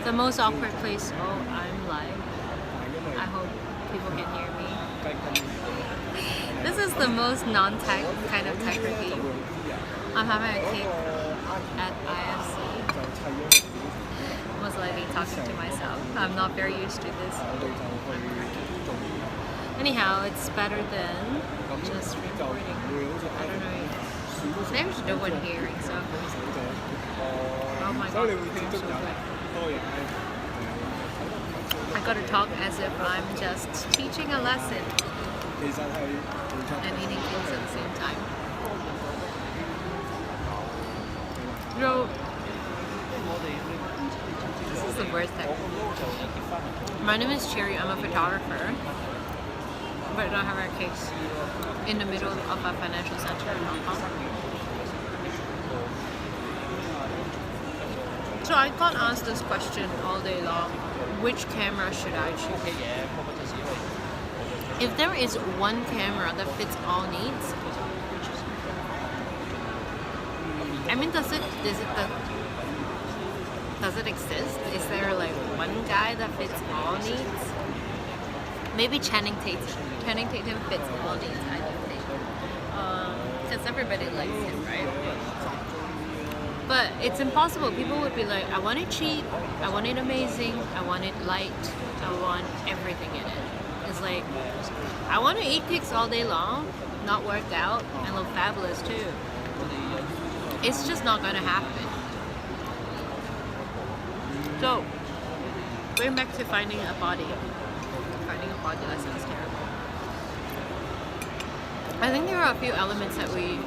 The most awkward place. Oh, I'm live. I hope people can hear me. This is the most non-tech kind of tech review. I'm having a cake at IFC. Most likely talking to myself. I'm not very used to this. Anyhow, it's better than just recording. I don't know. There's no one hearing, so. Oh my god, I'm so good. I gotta talk as if I'm just teaching a lesson and eating things at the same time. So, this is the worst thing. My name is Cherry, I'm a photographer, but I don't have our case in the middle of a financial center in Hong Kong. So I got asked this question all day long, which camera should I choose? If there is one camera that fits all needs, I mean, does it exist? Is there like one guy that fits all needs? Maybe Channing Tatum. Channing Tatum fits all needs, I do think. Because everybody likes him, right? But it's impossible. People would be like, I want it cheap, I want it amazing, I want it light, I want everything in it. It's like, I want to eat cakes all day long, not worked out, and look fabulous too. It's just not gonna happen. So, going back to finding a body. Finding a body, that sounds terrible. I think there are a few elements that we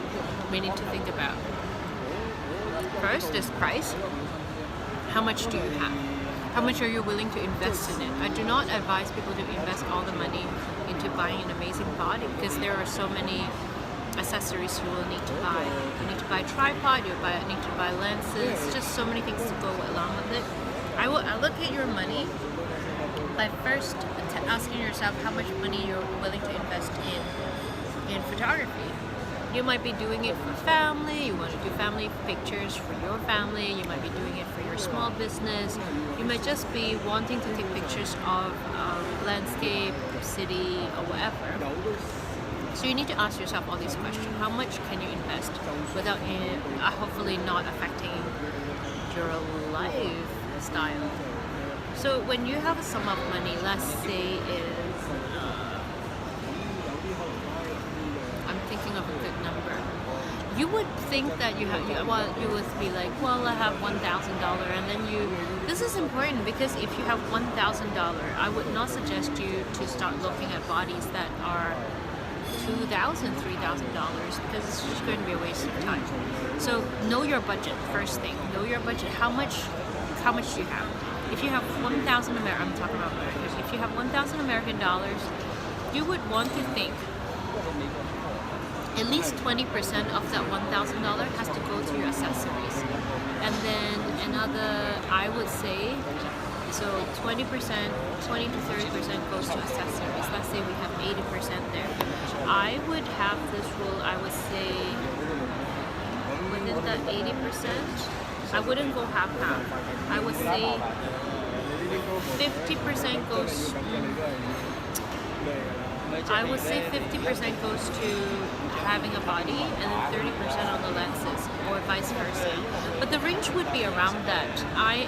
need to think about. First is price. How much do you have? How much are you willing to invest in it? I do not advise people to invest all the money into buying an amazing body because there are so many accessories you will need to buy. You need to buy a tripod, you need to buy lenses, just so many things to go along with it. I will allocate your money by first asking yourself how much money you're willing to invest in photography. You might be doing it for family, you want to do family pictures for your family, you might be doing it for your small business, you might just be wanting to take pictures of landscape, city, or whatever. So you need to ask yourself all these questions. How much can you invest without hopefully not affecting your lifestyle? So when you have a sum of money, let's say is I'm thinking of a good number. You would think that you would be like, well, I have $1,000, and then this is important because if you have $1,000, I would not suggest you to start looking at bodies that are $2,000, $3,000 because it's just going to be a waste of time. So know your budget, first thing. Know your budget. How much do you have? If you have I'm talking about American. If you have 1,000 American dollars, you would want to think at least 20% of that $1,000 has to go to your accessories. And then another, I would say, so 20% to 30% goes to accessories. Let's say we have 80% there. I would have this rule, I would say, within that 80%, I wouldn't go half-half. I would say 50% goes I would say 50% goes to having a body and then 30% on the lenses, or vice versa. But the range would be around that. I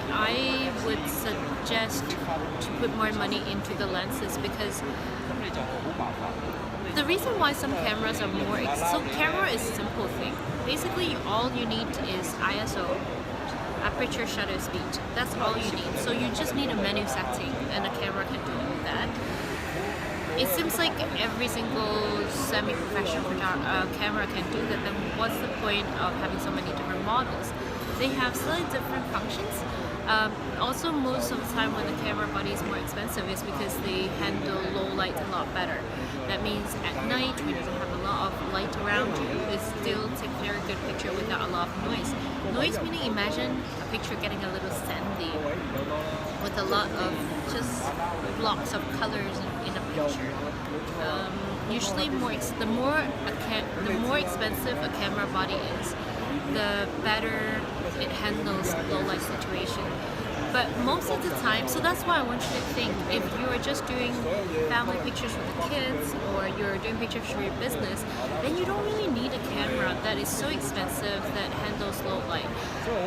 would suggest to put more money into the lenses because the reason why some cameras are more... So camera is a simple thing. Basically, all you need is ISO, aperture shutter speed. That's all you need. So you just need a menu setting and a camera can do that. It seems like every single semi-professional camera can do that, then what's the point of having so many different models? They have slightly different functions. Also, most of the time when the camera body is more expensive is because they handle low light a lot better. That means at night, when you don't have a lot of light around you, it still takes a very good picture without a lot of noise. Noise meaning, imagine a picture getting a little sandy with a lot of just blocks of colors in a picture. Usually, the more expensive a camera body is, the better it handles low light situation. But most of the time, so that's why I want you to think, if you are just doing family pictures with the kids or you're doing pictures for your business, then you don't really need a camera that is so expensive that handles low light.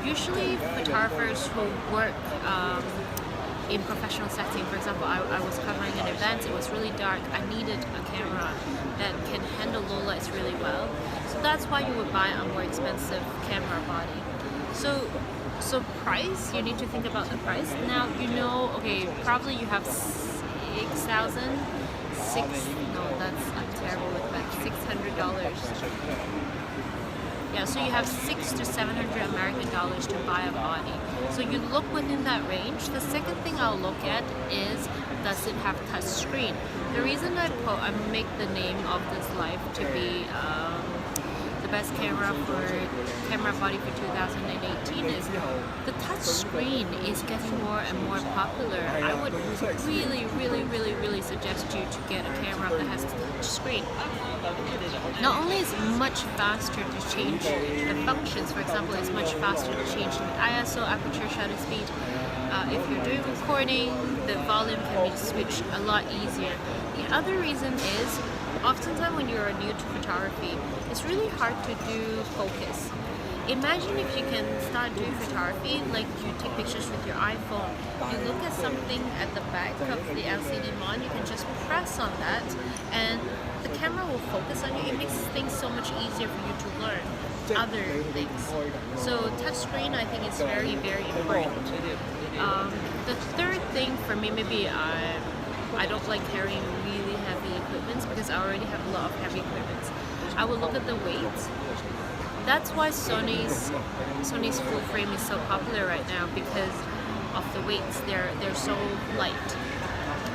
Usually photographers who work in professional setting, for example, I was covering an event, it was really dark, I needed a camera that can handle low lights really well. So that's why you would buy a more expensive camera body. So price, you need to think about the price. Now, you know, okay, probably you have 6,000, no, that's, I'm terrible with math, $600. Yeah, so you have $600 to $700 American dollars to buy a body. So you look within that range. The second thing I'll look at is, does it have touch screen? The reason I make the name of this live to be the best camera body for 2018 is the touch screen is getting more and more popular. I would really suggest you to get a camera that has touch screen. Not only is it much faster to change the functions, for example, it's much faster to change the ISO, aperture, shutter speed. If you're doing recording, the volume can be switched a lot easier. The other reason is, oftentimes when you're new to photography, it's really hard to do focus. Imagine if you can start doing photography, like you take pictures with your iPhone, you look at something at the back of the LCD mon, you can just press on that and the camera will focus on you. It makes things so much easier for you to learn other things. So touchscreen, I think, is very important. The third thing for me, maybe I don't like carrying really heavy equipment because I already have a lot of heavy equipment. I will look at the weight. That's why Sony's full frame is so popular right now, because of the weights. They're so light.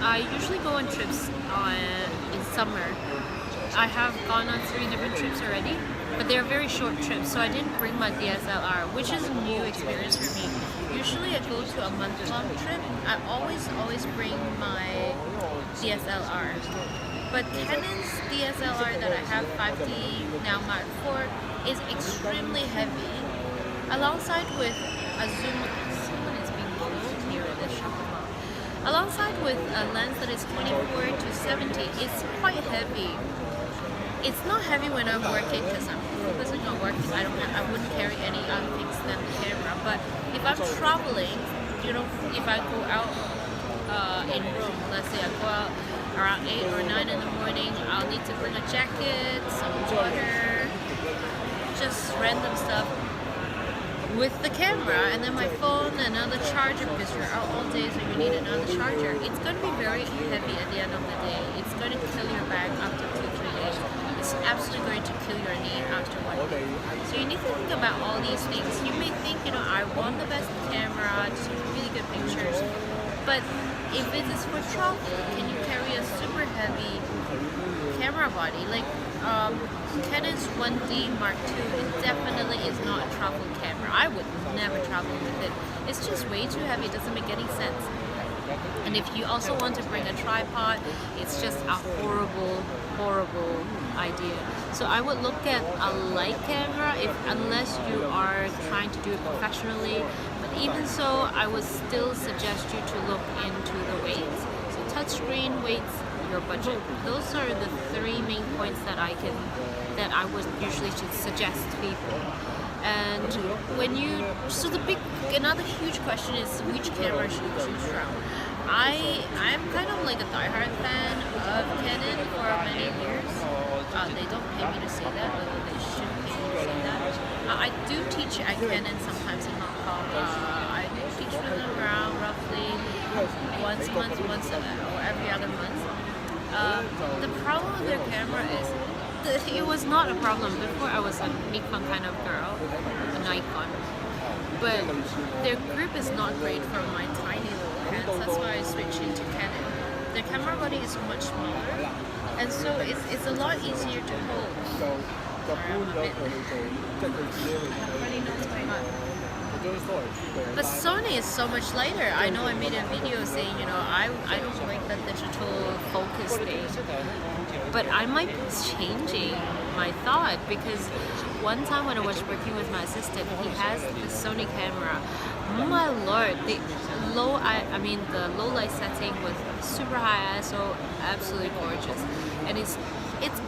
I usually go on trips in summer. I have gone on 3 different trips already, but they're very short trips, so I didn't bring my DSLR, which is a new experience for me. Usually I go to a month-long trip. I always bring my DSLR. But Canon's DSLR that I have, 5D now Mark IV, is extremely heavy. Alongside with a zoom, someone is being closed here at this shop. Alongside with a lens that is 24 to 70, it's quite heavy. It's not heavy when I'm working because I'm focusing on working. I wouldn't carry any other things than the camera. But if I'm traveling, you know, if I go out in Rome, let's say I go out around 8 or 9 in the morning, I'll need to bring a jacket, some water, just random stuff with the camera, and then my phone, another charger, because you're out all day, so you need another charger. It's going to be very heavy at the end of the day. It's going to kill your back after 2-3 days. It's absolutely going to kill your knee after 1 day. So you need to think about all these things. You may think, you know, I want the best camera, just really good pictures, but if it is for travel, can you carry a super heavy camera body? Like Canon's 1D Mark II, it definitely is not a travel camera. I would never travel with it. It's just way too heavy. It doesn't make any sense. And if you also want to bring a tripod, it's just a horrible idea. So I would look at a light camera unless you are trying to do it professionally. But even so, I would still suggest you to look into the weights. So touchscreen, weights, your budget. Those are the 3 main points that I would usually suggest to people. And another huge question is, which camera should you choose from? I'm kind of like a diehard fan of Canon for many years. They don't pay me to say that, although they should pay me to say that. I do teach at Canon sometimes in Hong Kong. I do teach with them around roughly once a month, or every other month. The problem with their camera is, it was not a problem. Before I was a Nikon kind of girl, a Nikon. But their grip is not great for my tiny little hands. That's why I switched into Canon. Their camera body is much smaller, and so it's a lot easier to hold. Sorry, I'm a bit... Nobody knows my But Sony is so much lighter. I know I made a video saying, you know, I don't like that digital focus thing. But I might be changing my thought, because one time when I was working with my assistant, he has the Sony camera. My lord, the low light setting with super high ISO, absolutely gorgeous. And it's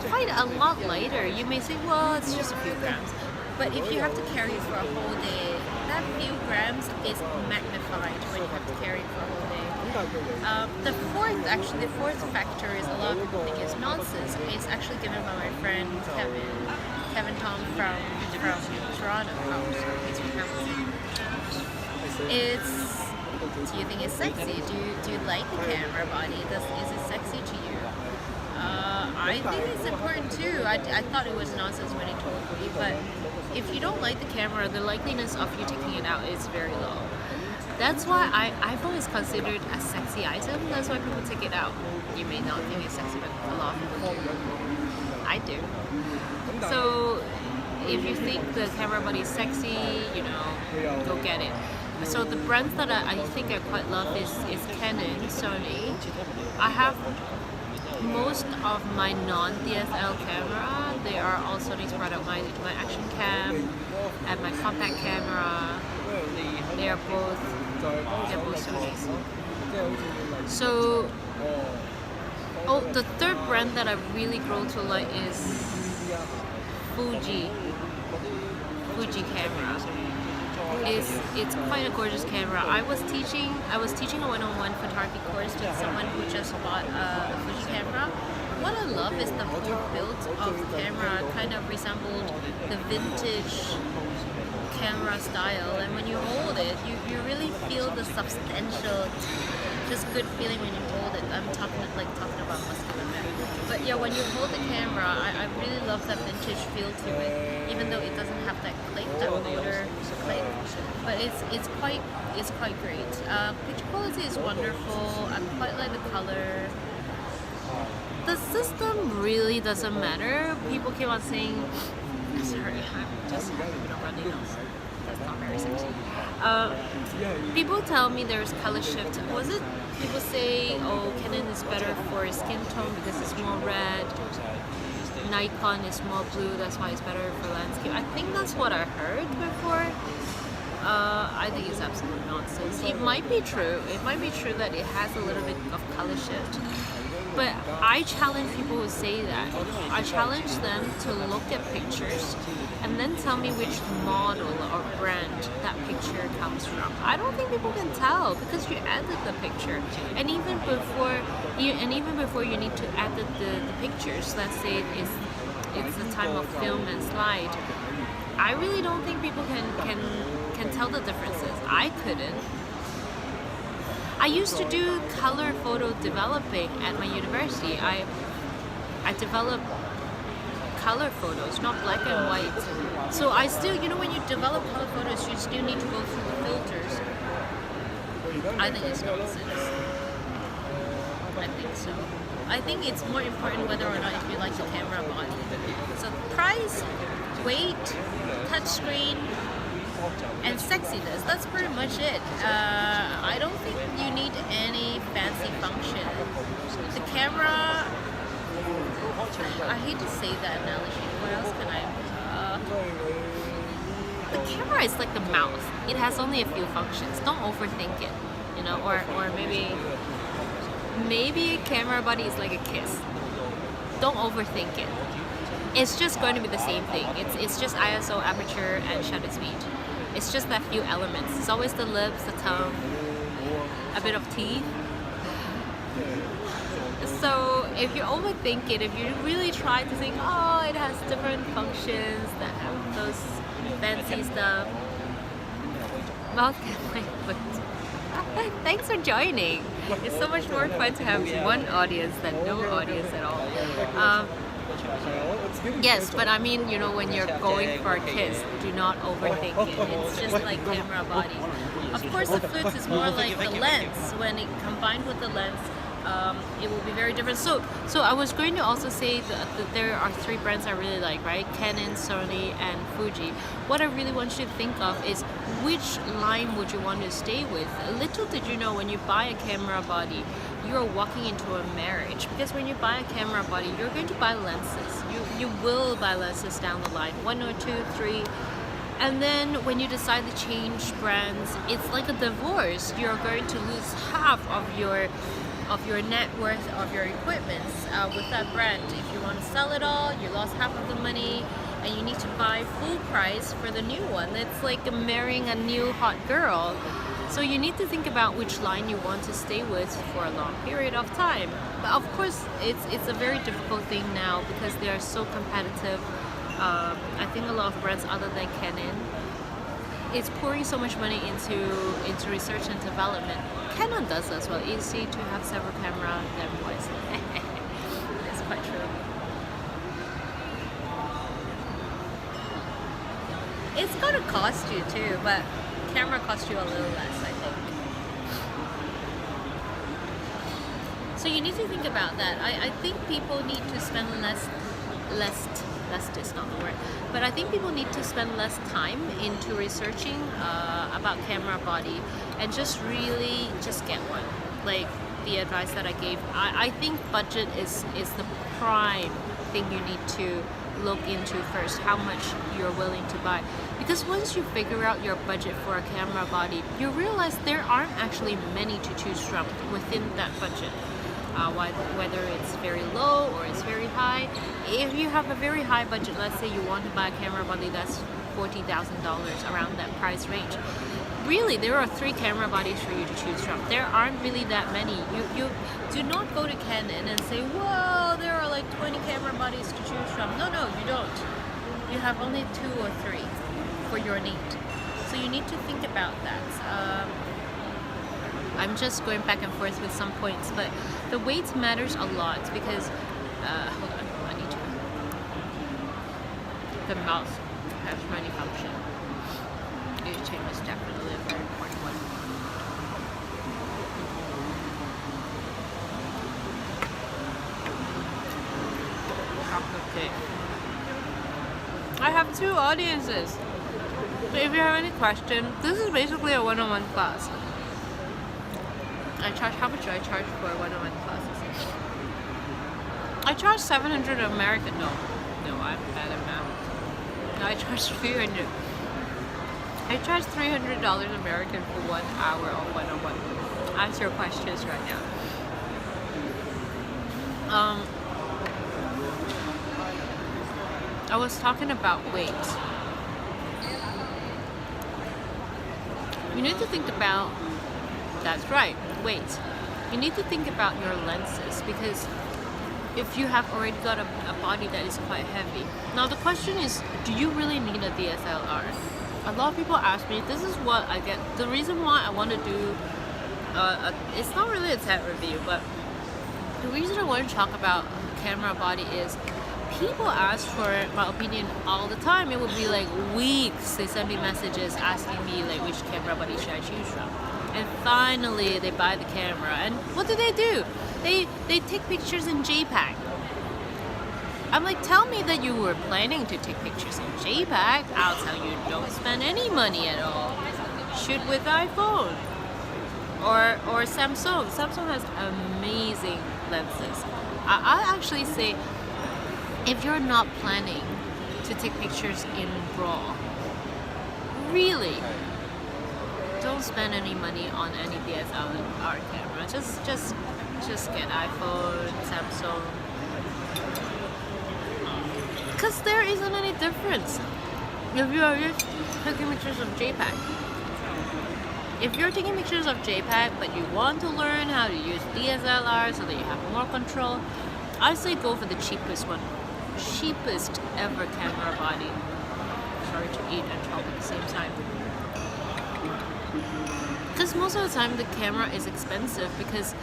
quite a lot lighter. You may say, well, it's just a few grams. But if you have to carry it for a whole day, that few grams is magnified when you have to carry it for a whole day. The fourth factor is a lot of people think is nonsense. It's actually given by my friend Kevin Tom from Toronto. He's from Hamilton. Do you think it's sexy? Do you like the camera body? Is it sexy to you? I think it's important too. I thought it was nonsense when he told me, but if you don't like the camera, the likeliness of you taking it out is very low. That's why I've always considered a sexy item. That's why people take it out. You may not think it's sexy, but a lot of people do. I do. So if you think the camera body is sexy, you know, go get it. So the brands that I think I quite love is Canon, Sony. I have most of my non-DSL camera, they are all Sony's product. My action cam and my compact camera, they're both Sony's. So, the third brand that I really grow to like is Fuji camera. It's quite a gorgeous camera. I was teaching a one-on-one photography course with someone who just bought a Fuji camera. What I love is the whole build of the camera kind of resembled the vintage camera style, and when you hold it, you really feel the substantial, just good feeling when you hold it. I'm talking about muscular memory. But yeah, when you hold the camera, I really love that vintage feel to it, even though it doesn't have that click, that motor click. But it's quite great. Picture quality is wonderful. I quite like the color. The system really doesn't matter. People keep on saying, sorry, I'm just running nose. That's not very sexy. People tell me there's color shift. Was it? People say, oh, Canon is better for skin tone because it's more red. Nikon is more blue, that's why it's better for landscape. I think that's what I heard before. I think it's absolute nonsense. It might be true. It might be true that it has a little bit of color shift. But I challenge people who say that. I challenge them to look at pictures and then tell me which model or brand that picture comes from. I don't think people can tell because you added the picture. And even before you need to edit the pictures, let's say it's the time of film and slide, I really don't think people can tell the differences. I couldn't. I used to do color photo developing at my university. I developed color photos, not black and white. So I still, when you develop color photos, you still need to go through the filters. I think it's nonsense. I think so. I think it's more important whether or not if you like the camera body. So price, weight, touchscreen, and sexiness. That's pretty much it. I don't think you need any fancy function. The camera, I hate to say that analogy. What else can I? The camera is like the mouth. It has only a few functions. Don't overthink it. Or maybe a camera body is like a kiss. Don't overthink it. It's just going to be the same thing. It's just ISO, aperture, and shutter speed. It's just that few elements. It's always the lips, the tongue, a bit of teeth. So if you overthink it, if you really try to think, oh, it has different functions that have those fancy stuff, mouth can like thanks for joining. It's so much more fun to have one audience than no audience at all. Yes, but I mean, when you're going for a kiss, do not overthink it. It's just like camera body. Of course, the flutes is more like the lens. When it combined with the lens, it will be very different. So I was going to also say that there are three brands I really like, right? Canon, Sony, and Fuji. What I really want you to think of is which line would you want to stay with. Little did you know, when you buy a camera body, you're walking into a marriage, because when you buy a camera body, you're going to buy lenses. You will buy lenses down the line, 1 or 2, 3. And then when you decide to change brands, it's like a divorce. You're going to lose half of your net worth of your equipment with that brand. If you want to sell it all, you lost half of the money, and you need to buy full price for the new one. It's like marrying a new hot girl. So you need to think about which line you want to stay with for a long period of time. But of course, it's a very difficult thing now because they are so competitive. I think a lot of brands other than Canon is pouring so much money into research and development. Canon does as well. Easy to have several cameras than voice. It's quite true. It's gonna cost you too, but camera costs you a little less, I think. So you need to think about that. I think people need to spend less is not the word, but I think people need to spend less time into researching about camera body and just really just get one. Like the advice that I gave, I think budget is the prime thing you need to look into first, how much you're willing to buy. Because once you figure out your budget for a camera body, you realize there aren't actually many to choose from within that budget. Whether it's very low or it's very high. If you have a very high budget, let's say you want to buy a camera body that's $40,000, around that price range. Really, there are 3 camera bodies for you to choose from. There aren't really that many. You do not go to Canon and say, whoa, there are like 20 camera bodies to choose from. No, you don't. You have only 2 or 3 for your need. So you need to think about that. I'm just going back and forth with some points, but the weight matters a lot because, hold on, I need to, the mouse has many functions. Editing is definitely a very important one. Chocolate cake. I have 2 audiences. So if you have any question, this is basically a one-on-one class. How much do I charge for one-on-one classes? I charge 700 American. No, I'm bad at math. No, I charge 300. I charge $300 American for 1 hour of one-on-one. Answer your questions right now. I was talking about weight. You need to think about, that's right, weight. You need to think about your lenses, because if you have already got a body that is quite heavy. Now the question is, do you really need a DSLR? A lot of people ask me, this is what I get. The reason why I want to do, it's not really a tech review, but the reason I want to talk about camera body is people ask for my opinion all the time. It would be like weeks. They send me messages asking me like which camera body should I choose from. And finally they buy the camera. And what do? They take pictures in JPEG. I'm like, tell me that you were planning to take pictures in JPEG. I'll tell you, don't spend any money at all. Shoot with iPhone or Samsung. Samsung has amazing lenses. I'll actually say, if you're not planning to take pictures in RAW, really, don't spend any money on any DSLR camera. Just get iPhone, Samsung. Because there isn't any difference if you are just taking pictures of JPEG. If you're taking pictures of JPEG but you want to learn how to use DSLR so that you have more control, I say go for the cheapest one. Cheapest ever camera body. Sorry to eat and talk at the same time. Because most of the time the camera is expensive because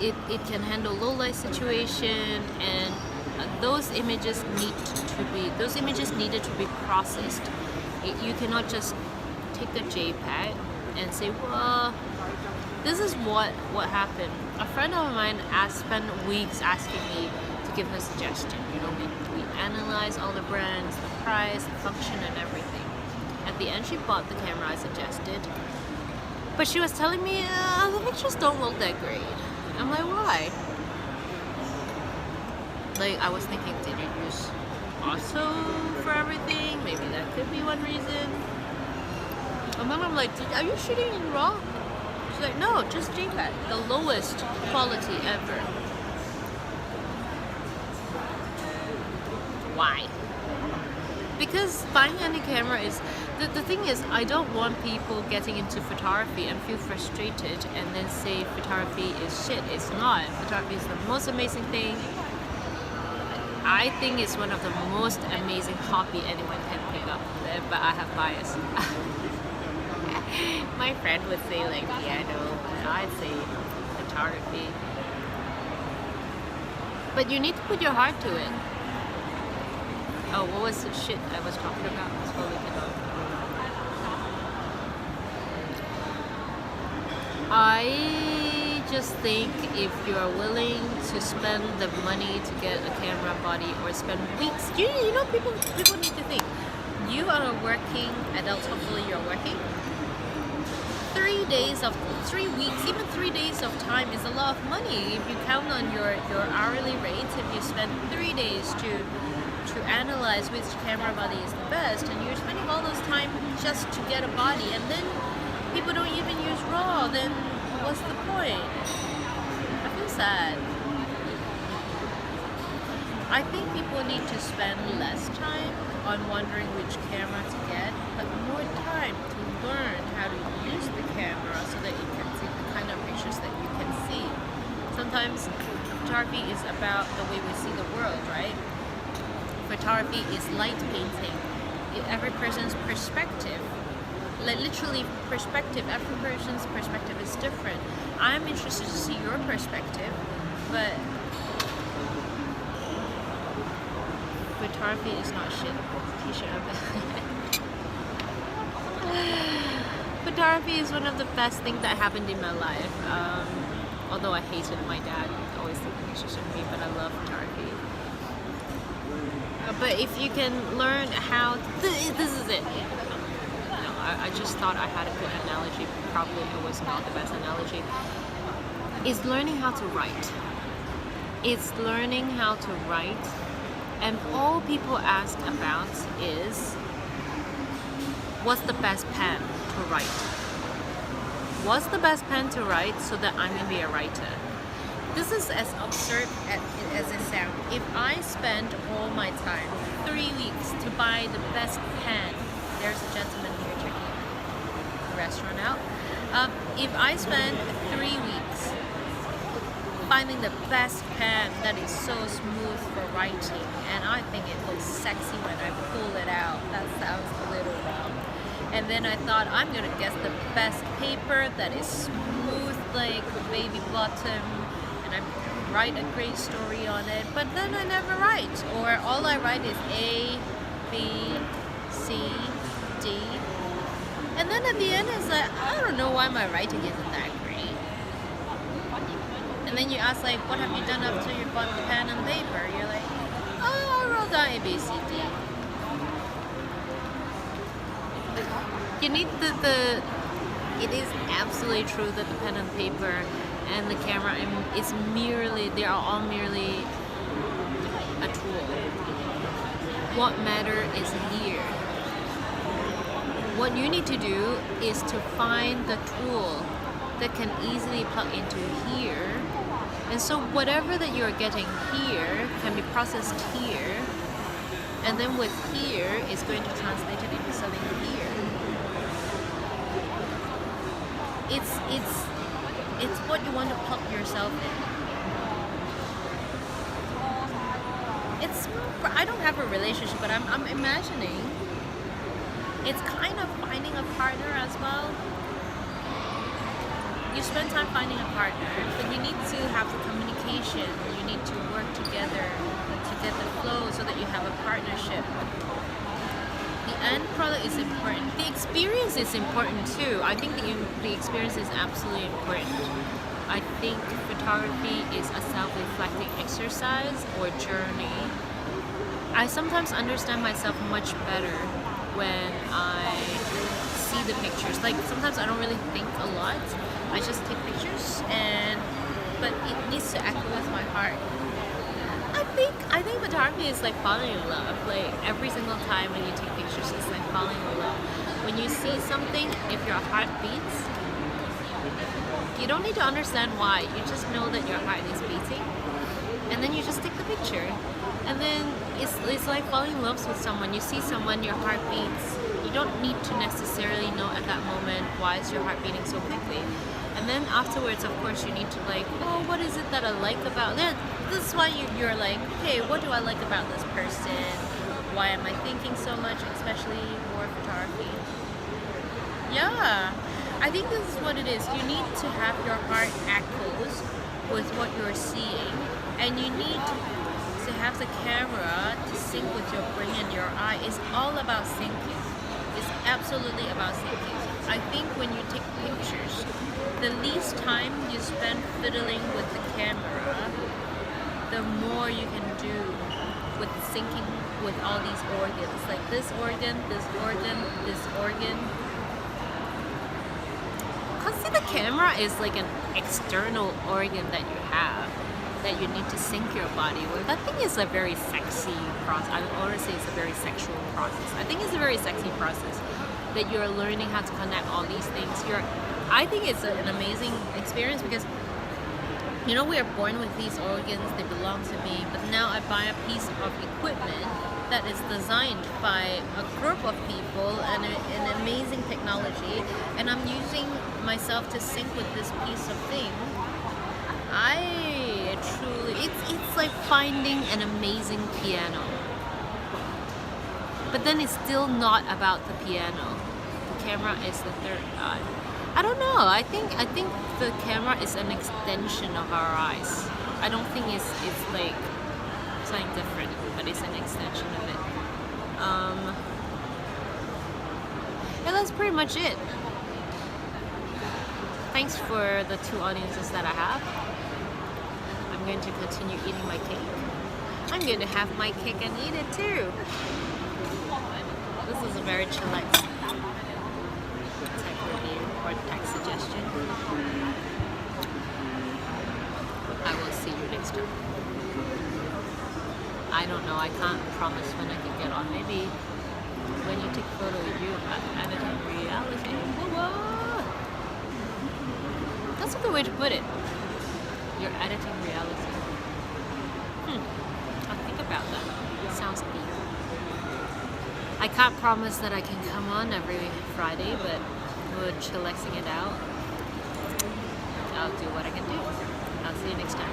it can handle low light situation, and those images needed to be processed. You cannot just take the JPEG and say, well, This is what happened. A friend of mine spent weeks asking me to give her suggestion. You know, we analyze all the brands, the price, the function, and everything. At the end, she bought the camera I suggested, but she was telling me the pictures don't look that great. I'm like, why? Like, I was thinking, did you use auto for everything? Maybe that could be one reason. And then I'm like, are you shooting in RAW? She's like, no, just JPEG, the lowest quality ever. Why? Because buying any camera is, the thing is, I don't want people getting into photography and feel frustrated and then say photography is shit. It's not. Photography is the most amazing thing. I think it's one of the most amazing hobby anyone can pick up, but I have bias. My friend would say like piano, but I'd say photography. But you need to put your heart to it. Oh, what was the shit I was talking about? Before we get on. I just think if you're willing to spend the money to get a camera body or spend weeks, you know, people need to think. You are a working adult, hopefully you're working. 3 weeks, even 3 days of time is a lot of money. If you count on your hourly rate, if you spend 3 days to analyze which camera body is the best, and you're spending all those time just to get a body, and then people don't even use RAW, then what's the point? I feel sad. I think people need to spend less time on wondering which camera to get, but more time to learn how to use the camera so that you can see the kind of pictures that you can see. Sometimes photography is about the way we see the world, right? Photography is light painting. Every person's perspective, like literally perspective, every person's perspective is different. I'm interested to see your perspective, but photography is not shit. T-shirt of it. Photography is one of the best things that happened in my life. Although I hated my dad always taking pictures of me, but I love photography. But if you can learn how, this is it. No, I just thought I had a good analogy. Probably it was not the best analogy. It's learning how to write. It's learning how to write. And all people ask about is, what's the best pen to write? What's the best pen to write so that I'm going to be a writer? This is as absurd as it sounds. If I spend all my time, 3 weeks, to buy the best pen, there's a gentleman here checking the restaurant out. If I spend 3 weeks finding the best pen that is so smooth for writing, and I think it looks sexy when I pull it out, that sounds a little wrong. And then I thought I'm gonna guess the best paper that is smooth like baby bottom, and I write a great story on it, but then I never write, or all I write is A, B, C, D, and then at the end it's like, I don't know why my writing isn't that great. And then you ask like, what have you done after you bought the pen and paper? You're like, oh, I wrote down A, B, C, D. You need it is absolutely true that the pen and paper and the camera is merely, they are all merely a tool. What matter is here. What you need to do is to find the tool that can easily plug into here. And so whatever that you're getting here can be processed here. And then with here is going to translate it into something here. It's what you want to plug yourself in. I don't have a relationship, but I'm imagining it's kind of finding a partner as well. You spend time finding a partner, but you need to have the communication. You need to work together to get the flow so that you have a partnership. The end product is important. The experience is important too. I think the experience is absolutely important. I think photography is a self-reflecting exercise or journey. I sometimes understand myself much better when I see the pictures. Like sometimes I don't really think a lot. I just take pictures but it needs to echo with my heart. I think photography is like falling in love. Like every single time when you take pictures, it's like falling in love. When you see something, if your heart beats, you don't need to understand why. You just know that your heart is beating, and then you just take the picture. And then it's like falling in love with someone. You see someone, your heart beats. You don't need to necessarily know at that moment why is your heart beating so quickly. And then afterwards, of course, you need to like, oh, what is it that I like about it? This is why you're like, okay, what do I like about this person? Why am I thinking so much, especially for photography? Yeah, I think this is what it is. You need to have your heart echoes with what you're seeing, and you need to have the camera to sync with your brain and your eye. It's all about syncing. It's absolutely about syncing. I think when you take pictures, the least time you spend fiddling with the camera, the more you can do with syncing with all these organs. Like this organ, this organ, this organ. Because see, the camera is like an external organ that you have that you need to sync your body with. I think it's a very sexy process. I want to say it's a very sexual process. I think it's a very sexy process that you're learning how to connect all these things. I think it's an amazing experience because, you know, we are born with these organs, they belong to me, but now I buy a piece of equipment that is designed by a group of people and an amazing technology, and I'm using myself to sync with this piece of thing. It's like finding an amazing piano. But then it's still not about the piano. The camera is the third eye. I don't know. I think the camera is an extension of our eyes. I don't think it's like something different, but it's an extension of it. Yeah, that's pretty much it. Thanks for the 2 audiences that I have. I'm going to continue eating my cake. I'm going to have my cake and eat it too. This is a very chillax type review or tech suggestion. I will see you next time. I don't know, I can't promise when I can get on. Maybe when you take a photo of you editing reality. Whoa. That's a good way to put it. You're editing reality. I'll think about that. It sounds deep. I can't promise that I can come on every Friday, but we're chillaxing it out. I'll do what I can do. I'll see you next time.